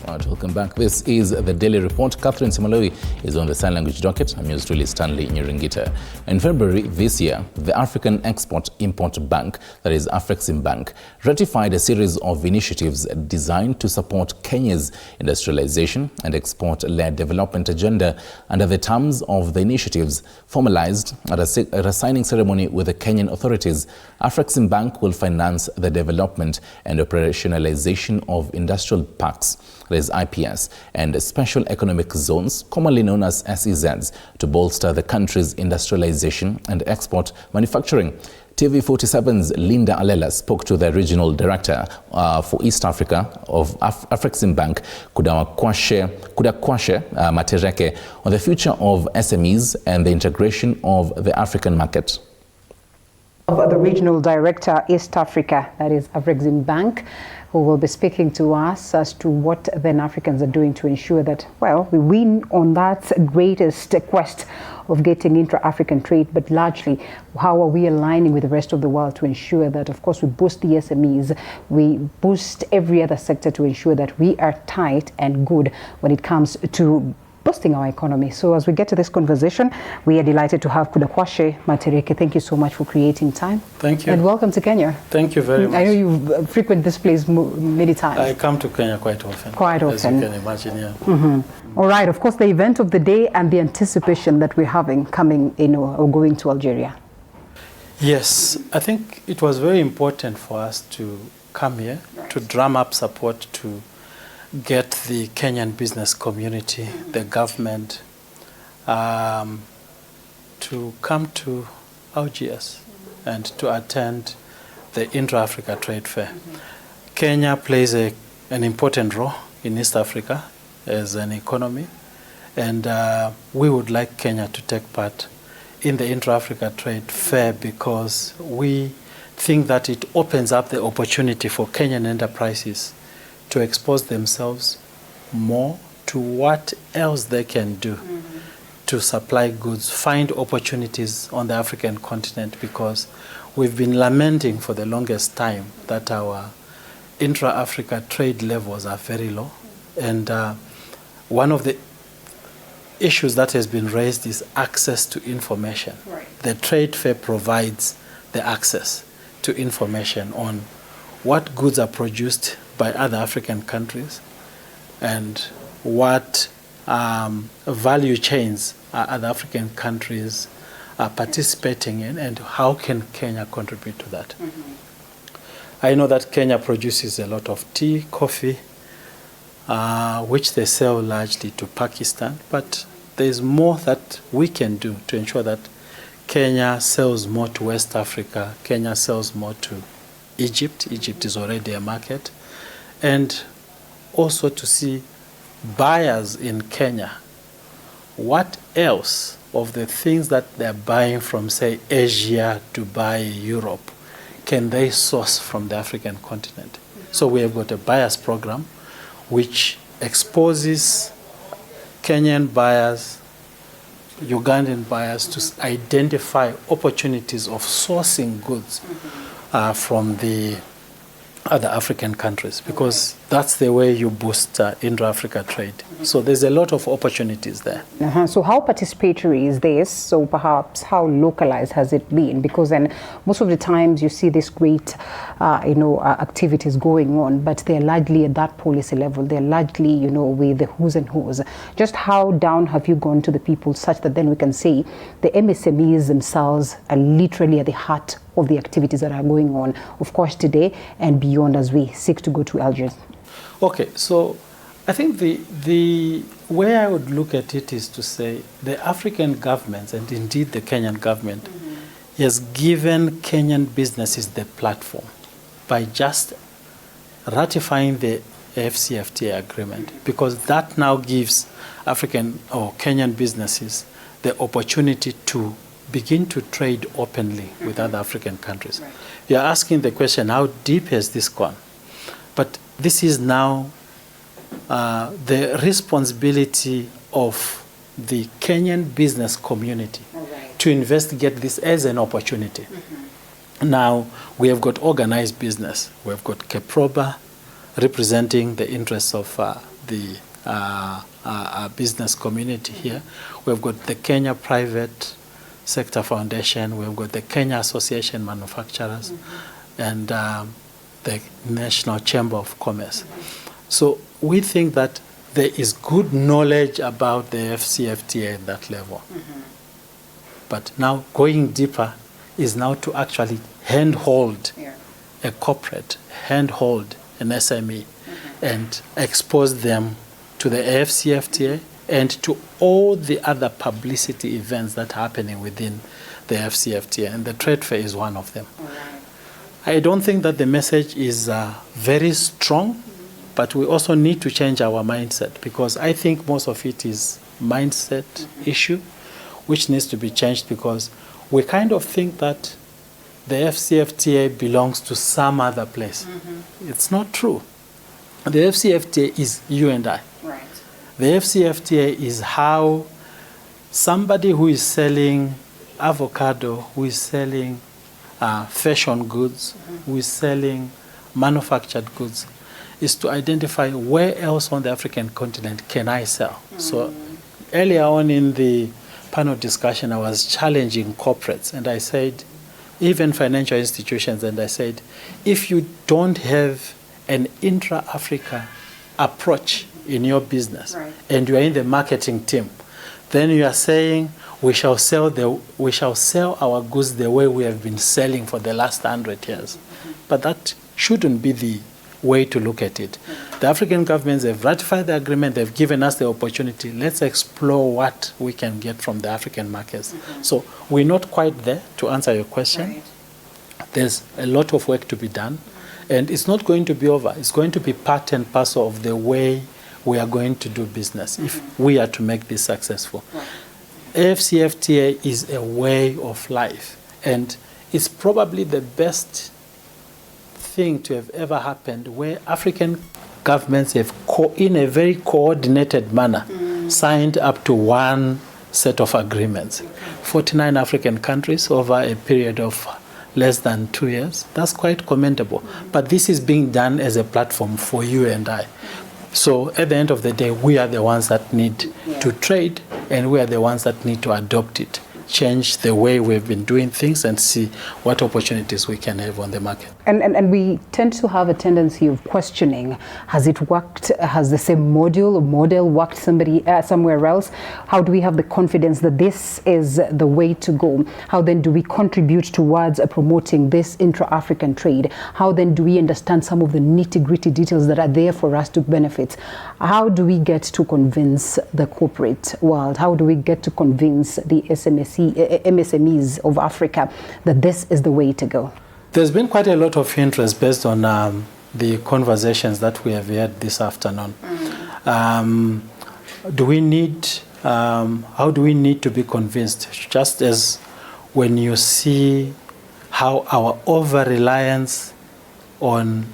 Welcome back. This is the Daily Report. Catherine Simalowi is on the sign language docket. I'm yours truly, Stanley Nyirangita. In February this year, the African Export-Import Bank, that is Afreximbank, ratified a series of initiatives designed to support Kenya's industrialization and export-led development agenda. Under the terms of the initiatives formalized at a signing ceremony with the Kenyan authorities, Afreximbank will finance the development and operationalization of industrial parks, that is IPS, and special economic zones, commonly known as SEZs, to bolster the country's industrialization and export manufacturing. TV47's Linda Alela spoke to the regional director for East Africa of Afreximbank, Kudakwashe Matereke, on the future of SMEs and the integration of the African market. Of the regional director, East Africa, that is Afreximbank, who will be speaking to us as to what then Africans are doing to ensure that, well, we win on that greatest quest of getting intra-African trade, but largely how are we aligning with the rest of the world to ensure that, of course, we boost the SMEs, we boost every other sector to ensure that we are tight and good when it comes to boosting our economy. So as we get to this conversation, we are delighted to have Kudakwashe Matereke. Thank you so much for creating time. Thank you. And welcome to Kenya. Thank you very much. I know you frequent this place many times. I come to Kenya quite often. Quite often. As you can imagine, yeah. Mm-hmm. All right, of course, the event of the day and the anticipation that we're having coming in or going to Algeria. Yes, I think it was very important for us to come here, to drum up support to get the Kenyan business community, the government, to come to Algiers and to attend the Intra-Africa Trade Fair. Kenya plays an important role in East Africa as an economy, and we would like Kenya to take part in the Intra-Africa Trade Fair because we think that it opens up the opportunity for Kenyan enterprises to expose themselves more to what else they can do to supply goods, find opportunities on the African continent, because we've been lamenting for the longest time that our intra-Africa trade levels are very low. And one of the issues that has been raised is access to information. Right. The trade fair provides the access to information on what goods are produced by other African countries and what value chains other African countries are participating in, and how can Kenya contribute to that. I know that Kenya produces a lot of tea, coffee, which they sell largely to Pakistan, but there's more that we can do to ensure that Kenya sells more to West Africa, Kenya sells more to Egypt. Egypt is already a market. And also to see buyers in Kenya, what else of the things that they're buying from, say, Asia, Dubai, Europe, can they source from the African continent? So we have got a buyers program which exposes Kenyan buyers, Ugandan buyers to identify opportunities of sourcing goods from the other African countries, because that's the way you boost intra-Africa trade. So there's a lot of opportunities there. So how participatory is this? So perhaps how localized has it been? Because then most of the times you see this great activities going on, but they're largely at that policy level. They're largely, with the who's and who's. Just how down have you gone to the people such that then we can say the MSMEs themselves are literally at the heart of the activities that are going on, of course, today and beyond as we seek to go to Algiers? Okay, so I think the way I would look at it is to say the African governments, and indeed the Kenyan government, has given Kenyan businesses the platform by just ratifying the AfCFTA agreement, because that now gives African or Kenyan businesses the opportunity to begin to trade openly with other African countries. Right. You're asking the question, how deep has this gone? But this is now the responsibility of the Kenyan business community to investigate this as an opportunity. Now, we have got organized business. We have got Keproba representing the interests of the business community here. We've got the Kenya Private Sector Foundation, we've got the Kenya Association Manufacturers, and the National Chamber of Commerce. So we think that there is good knowledge about the FCFTA at that level. But now going deeper is now to actually handhold a corporate, handhold an SME, and expose them to the FCFTA and to all the other publicity events that are happening within the FCFTA, and the trade fair is one of them. I don't think that the message is very strong, but we also need to change our mindset, because I think most of it is mindset issue, which needs to be changed, because we kind of think that the FCFTA belongs to some other place. It's not true. The FCFTA is you and I. Right. The FCFTA is how somebody who is selling avocado, who is selling fashion goods, who is selling manufactured goods, is to identify where else on the African continent can I sell. So earlier on in the panel discussion, I was challenging corporates, and I said, even financial institutions, and I said, if you don't have an intra-Africa approach in your business, and you are in the marketing team, then you are saying we shall sell our goods the way we have been selling for the last 100 years. But that shouldn't be the way to look at it. The African governments have ratified the agreement, they've given us the opportunity. Let's explore what we can get from the African markets. So we're not quite there, to answer your question. There's a lot of work to be done, and it's not going to be over. It's going to be part and parcel of the way we are going to do business if we are to make this successful. AFCFTA is a way of life, and it's probably the best thing to have ever happened, where African governments have, in a very coordinated manner, signed up to one set of agreements. 49 African countries over a period of less than 2 years. That's quite commendable. But this is being done as a platform for you and I. So at the end of the day, we are the ones that need to trade, and we are the ones that need to adopt it, change the way we've been doing things, and see what opportunities we can have on the market. And we tend to have a tendency of questioning, has it worked, has the same model worked somewhere else? How do we have the confidence that this is the way to go? How then do we contribute towards promoting this intra-African trade? How then do we understand some of the nitty-gritty details that are there for us to benefit? How do we get to convince the corporate world? How do we get to convince the MSMEs of Africa that this is the way to go? There's been quite a lot of interest based on the conversations that we have had this afternoon. How do we need to be convinced? Just as when you see how our over-reliance on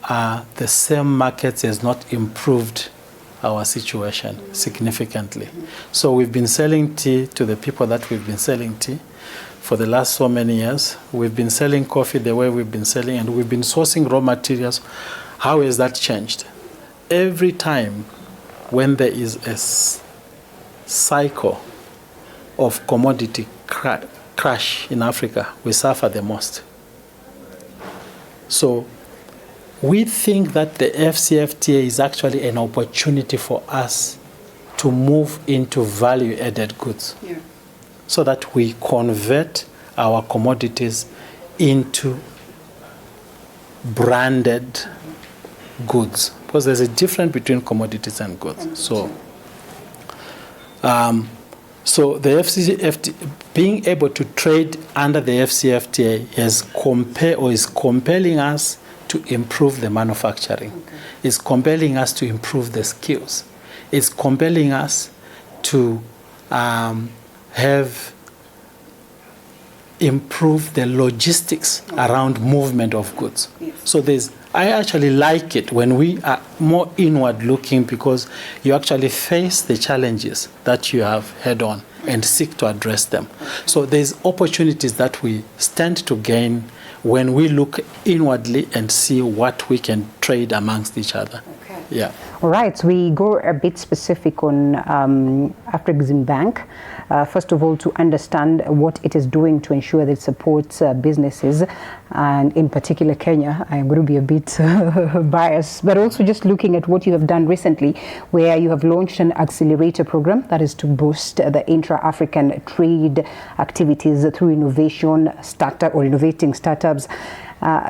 the same markets has not improved our situation significantly. So we've been selling tea to the people that we've been selling tea for the last so many years. We've been selling coffee the way we've been selling, and we've been sourcing raw materials. How has that changed? Every time when there is a cycle of commodity crash in Africa, we suffer the most. So we think that the FCFTA is actually an opportunity for us to move into value-added goods, so that we convert our commodities into branded goods, because there's a difference between commodities and goods. So the FCFTA, being able to trade under the FCFTA is compelling us to improve the manufacturing. It's compelling us to improve the skills. It's compelling us to have improved the logistics around movement of goods. So I actually like it when we are more inward looking, because you actually face the challenges that you have head on and seek to address them. So there's opportunities that we stand to gain when we look inwardly and see what we can trade amongst each other. Okay. Yeah. All right, so we go a bit specific on Afreximbank. First of all, to understand what it is doing to ensure that it supports businesses, and in particular Kenya. I'm going to be a bit biased, but also just looking at what you have done recently, where you have launched an accelerator program that is to boost the intra-African trade activities through innovation, innovating startups.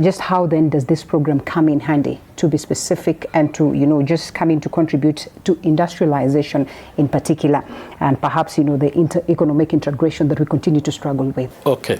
Just how then does this program come in handy, to be specific, and to, you know, just come in to contribute to industrialization in particular, and perhaps, you know, the economic integration that we continue to struggle with? Okay,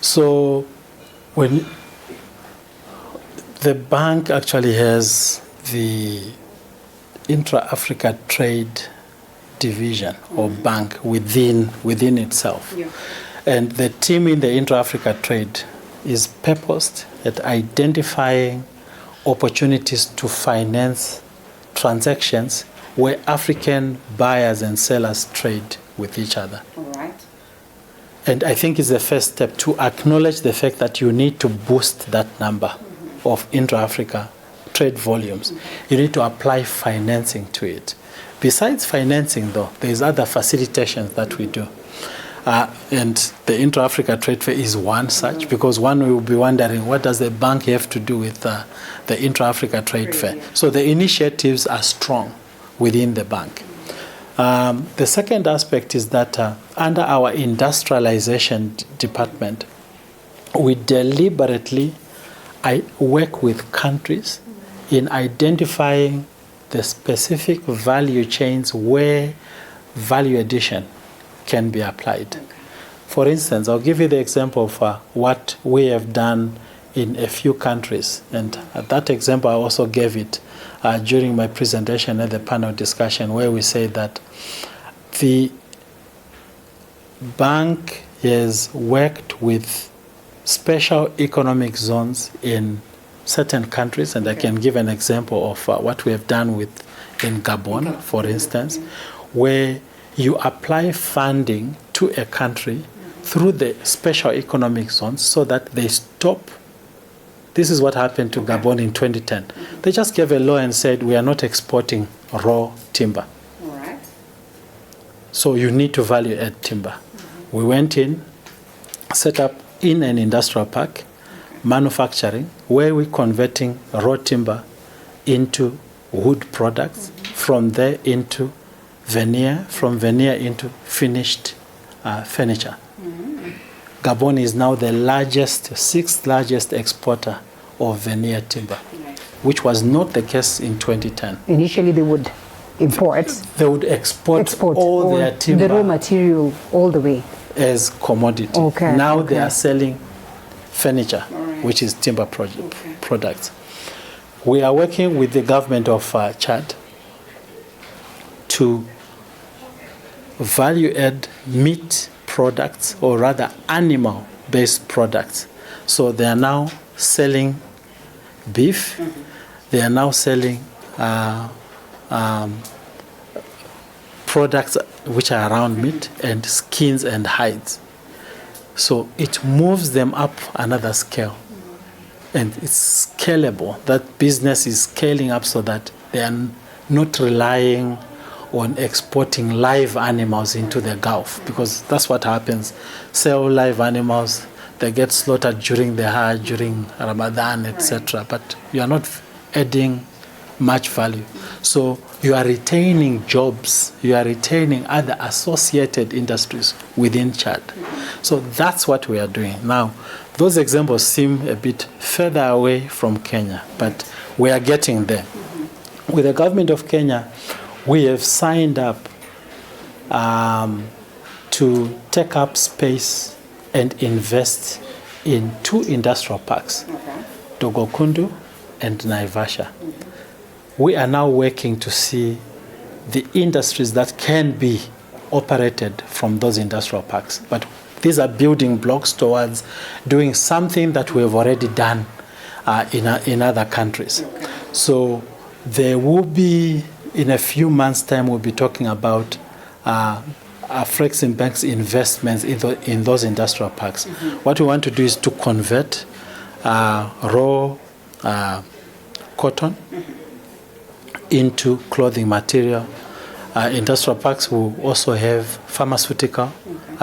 so when the bank actually has the intra-Africa trade division or bank within itself, and the team in the intra-Africa trade is purposed at identifying opportunities to finance transactions where African buyers and sellers trade with each other. All right. And I think it's the first step to acknowledge the fact that you need to boost that number of intra-Africa trade volumes. You need to apply financing to it. Besides financing, though, there's other facilitations that we do. And the intra-Africa trade fair is one such, because one will be wondering, what does the bank have to do with the intra-Africa trade fair? So the initiatives are strong within the bank. The second aspect is that under our industrialization department, we deliberately work with countries in identifying the specific value chains where value addition can be applied. Okay. For instance, I'll give you the example of what we have done in a few countries. And that example, I also gave it during my presentation at the panel discussion, where we say that the bank has worked with special economic zones in certain countries, and I can give an example of what we have done in Gabon, for instance, where you apply funding to a country through the special economic zones so that they stop. This is what happened to Gabon in 2010. They just gave a law and said, we are not exporting raw timber. All right. So you need to value add timber. We went in, set up in an industrial park, manufacturing, where we're converting raw timber into wood products, from there into veneer, from veneer into finished furniture. Gabon is now the sixth largest exporter of veneer timber, which was not the case in 2010. Initially, they would import. They would export all their timber, the raw material, all the way as commodity. Okay. Now they are selling furniture, which is timber products. We are working with the government of Chad to value add meat products, or rather animal-based products. So they are now selling beef, they are now selling products which are around meat, and skins and hides. So it moves them up another scale. And it's scalable. That business is scaling up so that they are not relying on exporting live animals into the Gulf, because that's what happens. Sell live animals, they get slaughtered during the Hajj, during Ramadan, etc. But you are not adding much value. So you are retaining jobs, you are retaining other associated industries within Chad. So that's what we are doing. Now, those examples seem a bit further away from Kenya, but we are getting there. With the government of Kenya, we have signed up to take up space and invest in 2 industrial parks, Dogokundu and Naivasha. We are now working to see the industries that can be operated from those industrial parks. But these are building blocks towards doing something that we have already done in other countries. So there will be, in a few months' time, we'll be talking about Afreximbank's investments in those industrial parks. What we want to do is to convert raw cotton into clothing material. Industrial parks will also have pharmaceutical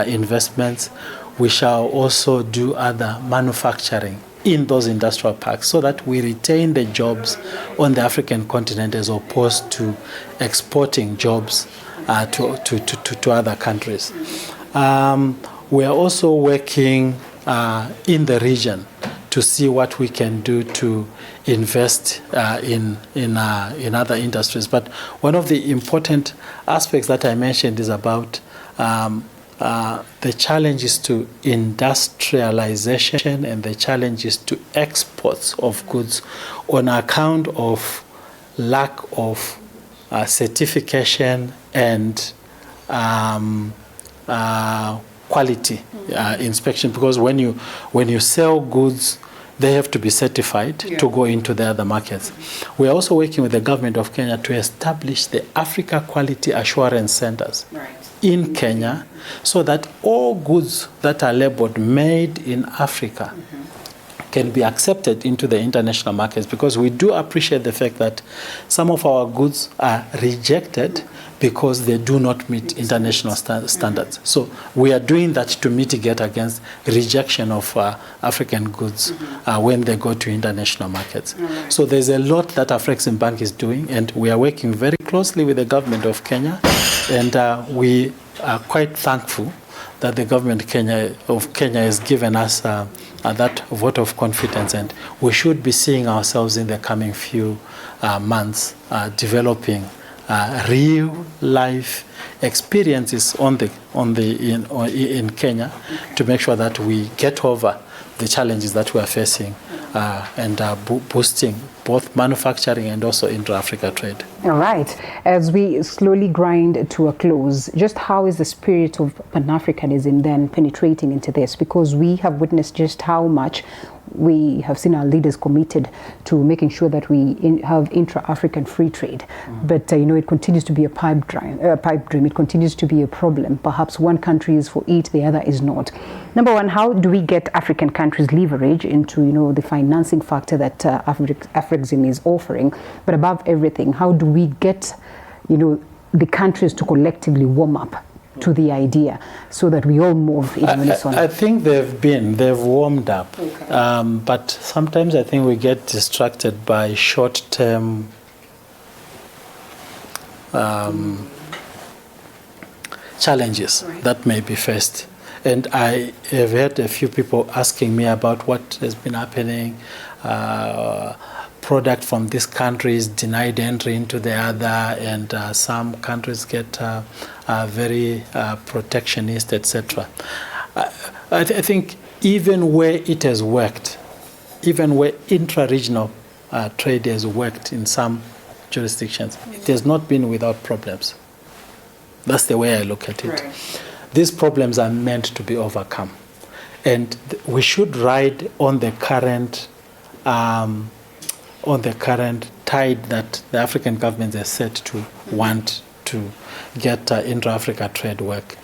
investments. We shall also do other manufacturing in those industrial parks so that we retain the jobs on the African continent as opposed to exporting jobs to other countries. We are also working in the region to see what we can do to invest in other industries. But one of the important aspects that I mentioned is about the challenges to industrialization and the challenges to exports of goods on account of lack of certification and quality inspection, because when you sell goods, they have to be certified to go into the other markets. We are also working with the government of Kenya to establish the Africa Quality Assurance Centers in Kenya, so that all goods that are labeled made in Africa can be accepted into the international markets, because we do appreciate the fact that some of our goods are rejected because they do not meet international standards. So we are doing that to mitigate against rejection of African goods when they go to international markets. So there's a lot that Afreximbank is doing, and we are working very closely with the government of Kenya, and we are quite thankful that the government of Kenya has given us that vote of confidence, and we should be seeing ourselves in the coming few months developing real life experiences in Kenya to make sure that we get over the challenges that we are facing and boosting both manufacturing and also intra-Africa trade. All right. As we slowly grind to a close, just how is the spirit of Pan-Africanism then penetrating into this? Because we have witnessed just how much we have seen our leaders committed to making sure that we have intra-African free trade. But, it continues to be a pipe dream. It continues to be a problem. Perhaps one country is for it, the other is not. Number one, how do we get African countries leverage into, the financing factor that Afrexim is offering? But above everything, how do we get, the countries to collectively warm up to the idea so that we all move in unison? I think they've warmed up, but sometimes I think we get distracted by short-term challenges that may be faced. And I have had a few people asking me about what has been happening. Product from this country is denied entry into the other, and some countries get very protectionist, etc. I think even where it has worked, even where intra-regional trade has worked in some jurisdictions, it has not been without problems. That's the way I look at it. Right. These problems are meant to be overcome, and we should ride on the current tide that the African governments are set to want to get intra-Africa trade work.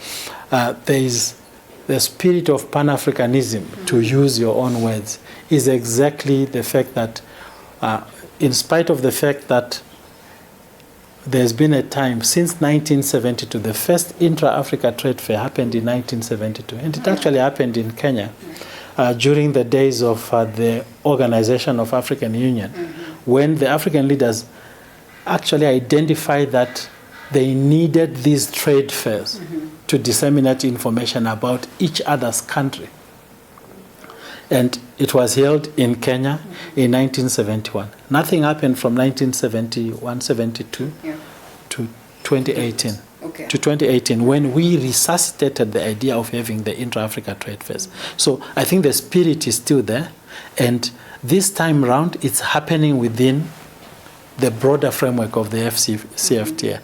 There is the spirit of Pan-Africanism, to use your own words, is exactly the fact that in spite of the fact that there's been a time since 1972, the first intra-Africa trade fair happened in 1972, and it actually happened in Kenya during the days of the Organization of African Union, when the African leaders actually identified that they needed these trade fairs to disseminate information about each other's country. And it was held in Kenya in 1971. Nothing happened from 1971, 72 to 2018. To 2018, when we resuscitated the idea of having the intra-Africa trade fairs. So I think the spirit is still there, and this time round it's happening within the broader framework of the CFTA.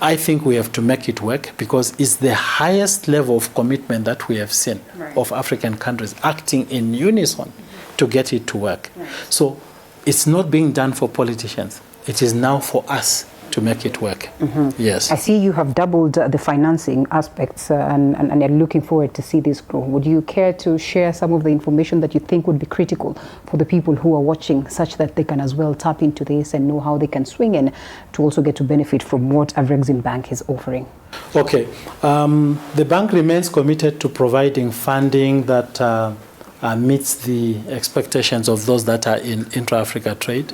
I think we have to make it work, because it's the highest level of commitment that we have seen of African countries acting in unison to get it to work. So it's not being done for politicians. It is now for us to make it work. Yes. I see you have doubled the financing aspects and you're looking forward to see this grow. Would you care to share some of the information that you think would be critical for the people who are watching, such that they can as well tap into this and know how they can swing in to also get to benefit from what Afreximbank is offering? Okay. The bank remains committed to providing funding that meets the expectations of those that are in intra-Africa trade.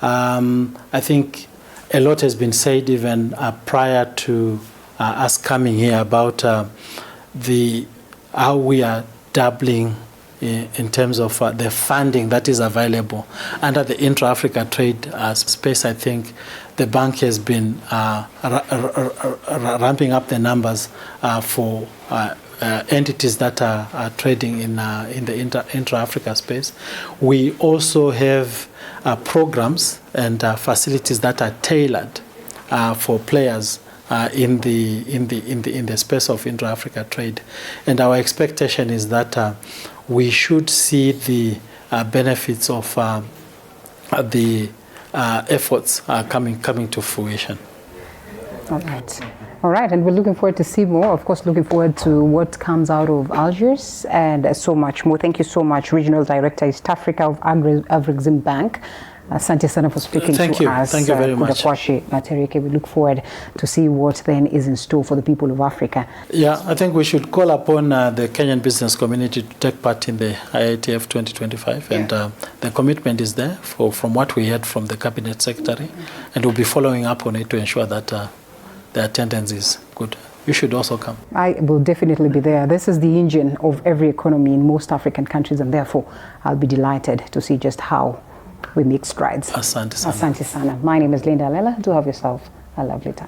I think a lot has been said even prior to us coming here about how we are doubling in terms of the funding that is available under the intra-Africa trade space. I think the bank has been ramping up the numbers for entities that are trading in the intra-Africa space. We also have programs and facilities that are tailored for players in the space of intra-Africa trade, and our expectation is that we should see the benefits of the efforts coming to fruition. All right, and we're looking forward to see more. Of course, looking forward to what comes out of Algiers and so much more. Thank you so much, Regional Director, East Africa of Afreximbank. Asante sana for speaking to us. Thank you very much. We look forward to see what then is in store for the people of Africa. Yeah, I think we should call upon the Kenyan business community to take part in the IITF 2025, and the commitment is there from what we heard from the Cabinet Secretary, and we'll be following up on it to ensure that the attendance is good. You should also come. I will definitely be there. This is the engine of every economy in most African countries, and therefore I'll be delighted to see just how we make strides. Asante sana. Asante sana. My name is Linda Alela. Do have yourself a lovely time.